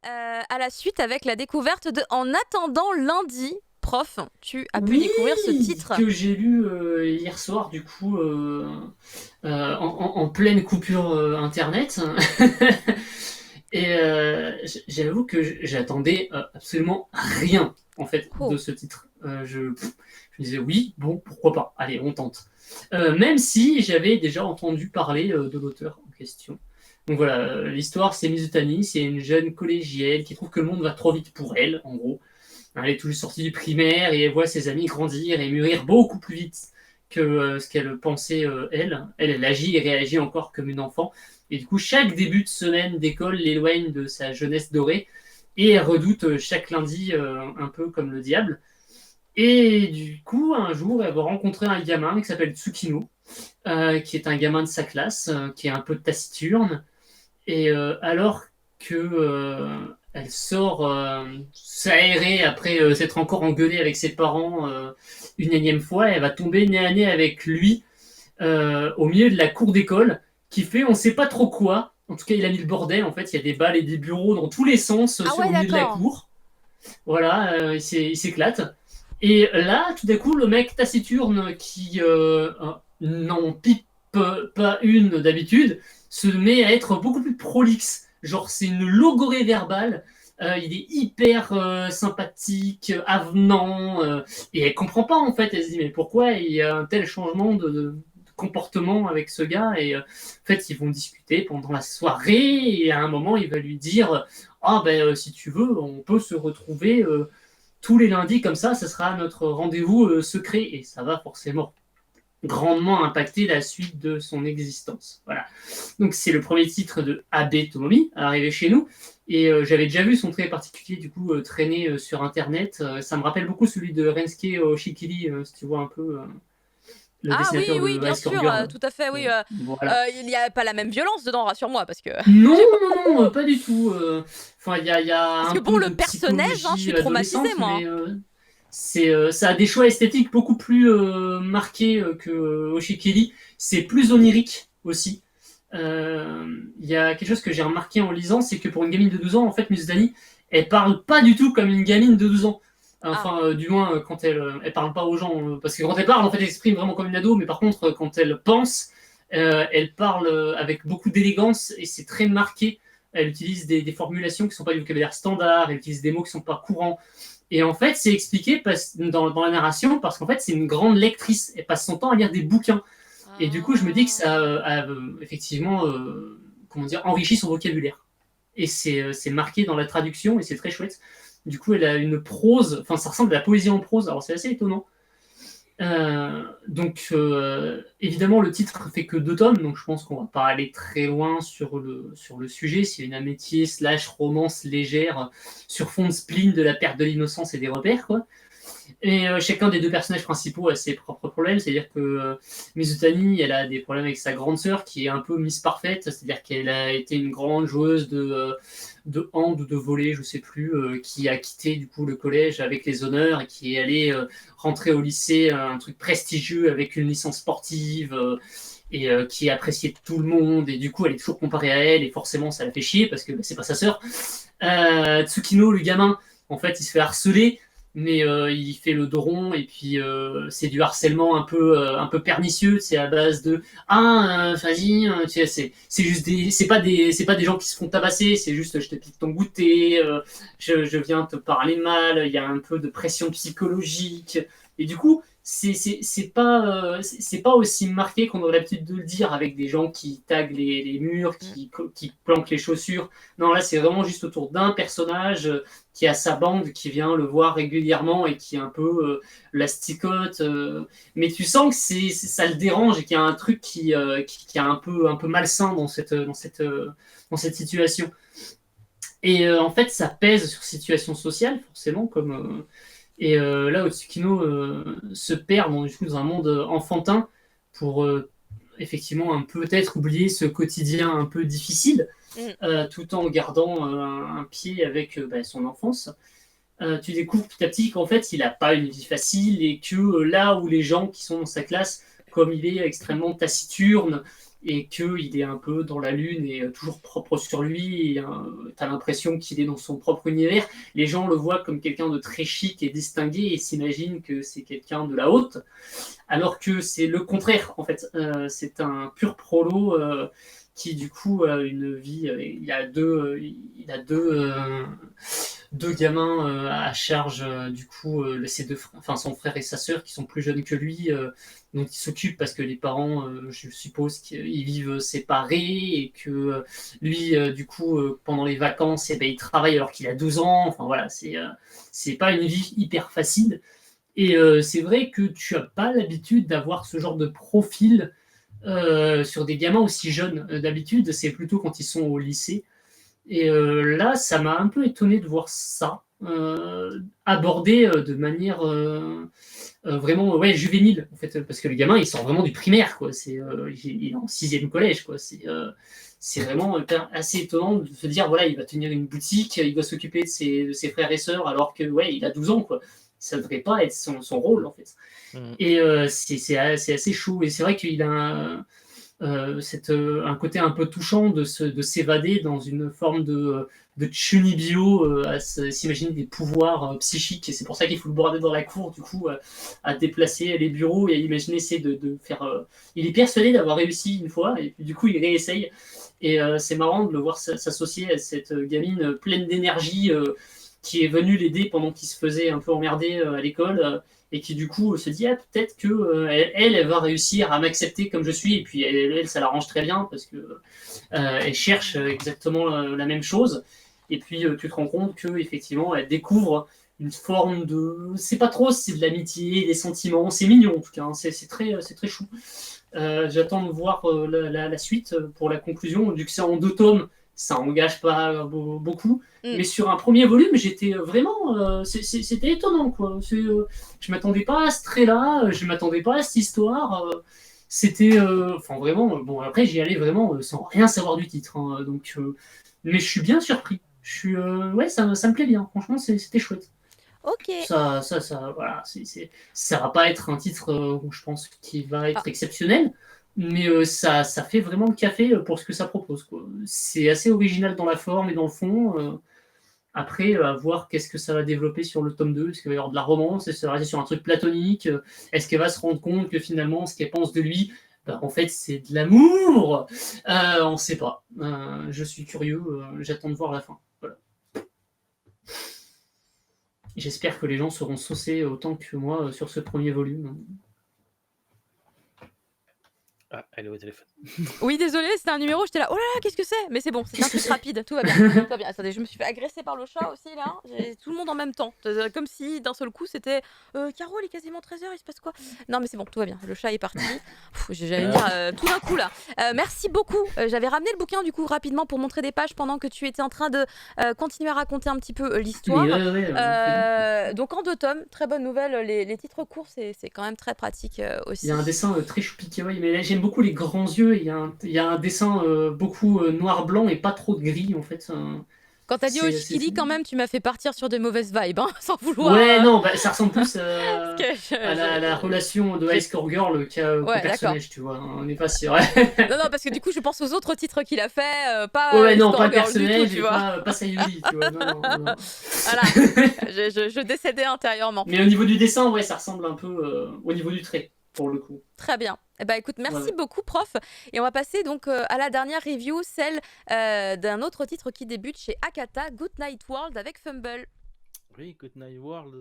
à la suite avec la découverte de En attendant lundi. Prof, tu as pu Oui, découvrir ce titre. que j'ai lu hier soir, du coup, en pleine coupure internet. Et j'avoue que j'attendais absolument rien, en fait, de Oh. ce titre. Je me disais, oui, bon, pourquoi pas, allez, on tente. Même si j'avais déjà entendu parler de l'auteur en question. Donc voilà, l'histoire, c'est Mizutani, c'est une jeune collégienne qui trouve que le monde va trop vite pour elle, en gros. Elle est tout juste sortie du primaire et elle voit ses amis grandir et mûrir beaucoup plus vite que ce qu'elle pensait elle. Elle agit et réagit encore comme une enfant. Et du coup, chaque début de semaine d'école l'éloigne de sa jeunesse dorée et elle redoute chaque lundi un peu comme le diable. Et du coup, un jour, elle va rencontrer un gamin qui s'appelle Tsukino, qui est un gamin de sa classe, qui est un peu taciturne. Et alors que elle sort s'aérer après s'être encore engueulée avec ses parents une énième fois, elle va tomber nez à nez avec lui au milieu de la cour d'école qui fait on sait pas trop quoi. En tout cas, il a mis le bordel. En fait, il y a des balles et des bureaux dans tous les sens Ah ouais, au milieu de la d'accord. cour. Voilà, il s'éclate. Et là, tout d'un coup, le mec taciturne qui n'en pipe pas une d'habitude se met à être beaucoup plus prolixe. Genre, c'est une logorée verbale. Il est hyper sympathique, avenant, et elle comprend pas en fait. Elle se dit mais pourquoi il y a un tel changement de comportement avec ce gars. Et en fait, ils vont discuter pendant la soirée. Et à un moment, il va lui dire ah ben si tu veux, on peut se retrouver tous les lundis comme ça sera notre rendez-vous secret et ça va forcément grandement impacter la suite de son existence. Voilà. Donc c'est le premier titre de Abe Tomomi arrivé chez nous et j'avais déjà vu son trait particulier du coup traîner sur internet. Ça me rappelle beaucoup celui de Rensuke Oshikiri, si tu vois un peu le Ah oui, dessinateur oui, de bien High Score sûr, Girl. tout à fait, oui. Voilà. Il n'y a pas la même violence dedans, rassure-moi, parce que Non, j'ai pas... non, non, pas du tout. Enfin, il y a Parce un que bon, peu le de personnage, je psychologie suis traumatisée, adolescente, moi. mais ça a des choix esthétiques beaucoup plus marqués que Oshikiri. C'est plus onirique aussi. Il y a quelque chose que j'ai remarqué en lisant, c'est que pour une gamine de 12 ans, en fait, Mizutani, elle parle pas du tout comme une gamine de 12 ans. Ah, Enfin, du moins, quand elle parle pas aux gens. Parce que quand elle parle, en fait, elle s'exprime vraiment comme une ado, mais par contre, quand elle pense, elle parle avec beaucoup d'élégance et c'est très marqué. Elle utilise des formulations qui ne sont pas du vocabulaire standard, elle utilise des mots qui ne sont pas courants. Et en fait, c'est expliqué dans la narration parce qu'en fait, c'est une grande lectrice. Elle passe son temps à lire des bouquins. Et du coup, je me dis que ça ah. a effectivement comment dire, enrichi son vocabulaire. Et c'est marqué dans la traduction et c'est très chouette. Du coup, elle a une prose, enfin, ça ressemble à la poésie en prose, alors c'est assez étonnant. Donc, évidemment, le titre fait que 2 tomes, donc je pense qu'on va pas aller très loin sur le sujet. C'est une amitié slash romance légère sur fond de spleen, de la perte de l'innocence et des repères, quoi. Et chacun des deux personnages principaux a ses propres problèmes, c'est-à-dire que Mizutani, elle a des problèmes avec sa grande sœur qui est un peu Miss Parfaite, c'est-à-dire qu'elle a été une grande joueuse de hand ou de volley, je sais plus, qui a quitté du coup le collège avec les honneurs et qui est allée rentrer au lycée, un truc prestigieux avec une licence sportive. Et qui est appréciée de tout le monde et du coup elle est toujours comparée à elle et forcément ça la fait chier parce que bah, c'est pas sa sœur. Tsukino, le gamin, en fait il se fait harceler mais il fait le dos rond et puis c'est du harcèlement un peu pernicieux, c'est à base de vas-y, tu sais, c'est juste c'est pas des gens qui se font tabasser, c'est juste je te pique ton goûter, je viens te parler mal, il y a un peu de pression psychologique et du coup c'est pas aussi marqué qu'on aurait l'habitude de le dire avec des gens qui taguent les murs, Mm. qui planquent les chaussures. Non, là c'est vraiment juste autour d'un personnage qui a sa bande qui vient le voir régulièrement et qui est un peu l'asticote. Mais tu sens que ça le dérange et qu'il y a un truc qui est un peu malsain dans cette situation. Et en fait, ça pèse sur situation sociale, forcément, et là, Otsukino se perd du coup, dans un monde enfantin pour effectivement peut-être oublier ce quotidien un peu difficile, Mm. tout en gardant un pied avec bah, son enfance. Tu découvres petit à petit qu'en fait, il n'a pas une vie facile et que là où les gens qui sont dans sa classe, comme il est extrêmement taciturne et qu'il est un peu dans la lune et toujours propre sur lui, et t'as l'impression qu'il est dans son propre univers. Les gens le voient comme quelqu'un de très chic et distingué et s'imaginent que c'est quelqu'un de la haute, alors que c'est le contraire en fait. C'est un pur prolo qui du coup a une vie. Il a deux gamins à charge, du coup, son frère et sa sœur qui sont plus jeunes que lui, dont il s'occupe parce que les parents, je suppose qu'ils vivent séparés et que lui, du coup, pendant les vacances, eh ben, il travaille alors qu'il a 12 ans. Enfin voilà, c'est pas une vie hyper facile. Et c'est vrai que tu as pas l'habitude d'avoir ce genre de profil sur des gamins aussi jeunes. D'habitude, c'est plutôt quand ils sont au lycée. Et là, ça m'a un peu étonné de voir ça abordé de manière vraiment juvénile, en fait, parce que le gamin, il sort vraiment du primaire, quoi. Il est en 6e collège, quoi. C'est vraiment assez étonnant de se dire, voilà, il va tenir une boutique, il doit s'occuper de ses frères et sœurs, alors que, il a 12 ans, quoi. Ça ne devrait pas être son rôle, en fait. Et c'est assez chaud. Et c'est vrai qu'il a un côté un peu touchant de s'évader dans une forme de chunibyo, à s'imaginer des pouvoirs psychiques, et c'est pour ça qu'il faut le border dans la cour, du coup, à déplacer les bureaux et à imaginer essayer de faire. Il est persuadé d'avoir réussi une fois, et puis du coup, il réessaye. Et c'est marrant de le voir s'associer à cette gamine pleine d'énergie qui est venue l'aider pendant qu'il se faisait un peu emmerder à l'école. Et qui du coup se dit peut-être que elle va réussir à m'accepter comme je suis, et puis elle ça l'arrange très bien parce que elle cherche exactement la même chose, et puis tu te rends compte que effectivement elle découvre une forme de, c'est pas trop, c'est de l'amitié, des sentiments, c'est mignon en tout cas, hein. C'est très chou. J'attends de voir la suite pour la conclusion, vu que c'est en 2 tomes, ça engage pas beaucoup. Mais sur un premier volume, j'étais vraiment. C'était étonnant, quoi. Je m'attendais pas à ce trait-là, je m'attendais pas à cette histoire. C'était. Enfin, vraiment. Bon, après, j'y allais vraiment sans rien savoir du titre, hein, donc, mais je suis bien surpris. Ouais, ça me plaît bien. Franchement, c'était chouette. Ok. Ça, voilà. Ça va pas être un titre, je pense, qui va être exceptionnel. Mais ça fait vraiment le café pour ce que ça propose, quoi. C'est assez original dans la forme et dans le fond. Après, à voir qu'est-ce que ça va développer sur le tome 2. Est-ce qu'il va y avoir de la romance? Est-ce que ça va rester sur un truc platonique? Est-ce qu'elle va se rendre compte que finalement, ce qu'elle pense de lui, en fait, c'est de l'amour? On ne sait pas. Je suis curieux. J'attends de voir la fin. Voilà. J'espère que les gens seront saucés autant que moi sur ce premier volume. Ah, elle est au téléphone. Oui, désolé, c'était un numéro, j'étais là, oh là là, qu'est-ce que c'est? Mais c'est bon, c'est un truc rapide, tout va bien. Tout va bien. Attendez, je me suis fait agresser par le chat aussi, là. Tout le monde en même temps. Comme si, d'un seul coup, c'était Caro, il est quasiment 13h, il se passe quoi? Non, mais c'est bon, tout va bien. Le chat est parti. J'allais dire tout d'un coup, là. Merci beaucoup. J'avais ramené le bouquin, du coup, rapidement pour montrer des pages pendant que tu étais en train de continuer à raconter un petit peu l'histoire. Donc, en 2 tomes, très bonne nouvelle. Les titres courts, c'est quand même très pratique aussi. Il y a un dessin très choupique, ouais, mais là, j'aime beaucoup les grands yeux. Il y a un dessin beaucoup noir-blanc et pas trop de gris, en fait. Quand t'as dit Oshikili, quand même, tu m'as fait partir sur de mauvaises vibes, hein, sans vouloir. Ouais, non, ça ressemble plus à la relation de High Score Girl qu'au personnage, tu vois. On n'est pas sûr. Non, parce que du coup, je pense aux autres titres qu'il a fait, pas ouais, non, pas le Girl personnage, du tout, tu vois. pas Sayuri, tu vois. Non. Voilà, je décédais intérieurement. Mais au niveau du dessin, ouais, ça ressemble un peu au niveau du trait, pour le coup. Très bien. Eh ben, écoute, merci beaucoup, prof. Et on va passer donc à la dernière review, celle d'un autre titre qui débute chez Akata, Good Night World avec Fumble. Oui, Good Night World.